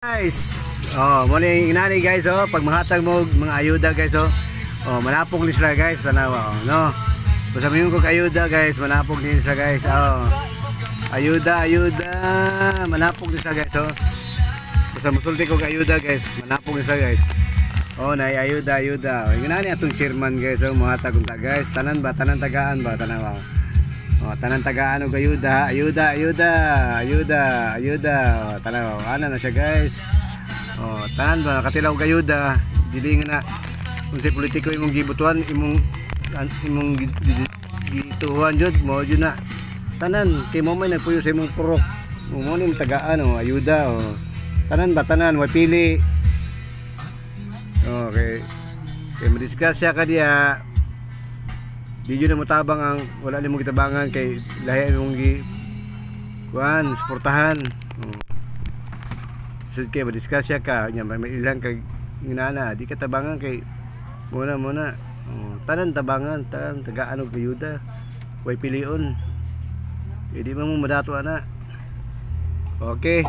Guys, muna yung inani guys, pag mahatag mo mga ayuda guys, manapog ni sila guys, tanawa, no? Basta mo kong ayuda guys, manapog ni sila guys, ayuda, manapog ni sila guys, basta musulti kong ayuda guys, manapog ni sila guys, na ayuda, yung inani atong chairman guys, mahatag kong guys, tanan ba, tanan tagaan ba, tanawa, tanan tagaan og ayuda, tanaw ana na siya guys. Tanan ba nakatilaw og ayuda, dili nga na kung si politiko imong gibutuhan, imong gituhuan jud mo jud na. Tanan kay mo may nagpuyo sa imong purok. Mo ni tagaan ayuda Tanan ba tanan way pili. Okay. Kay madiscuss siya ka diya. Di yun na matabang ang wala nimong gitabangan kay lahi mong kuan suportahan. So kay madiscuss siya ka nya may ilang kag inana di ka tabangan kay muna tanan tabangan tanan tagaan og ayuda way pilion. Di mo madato ana. Okay.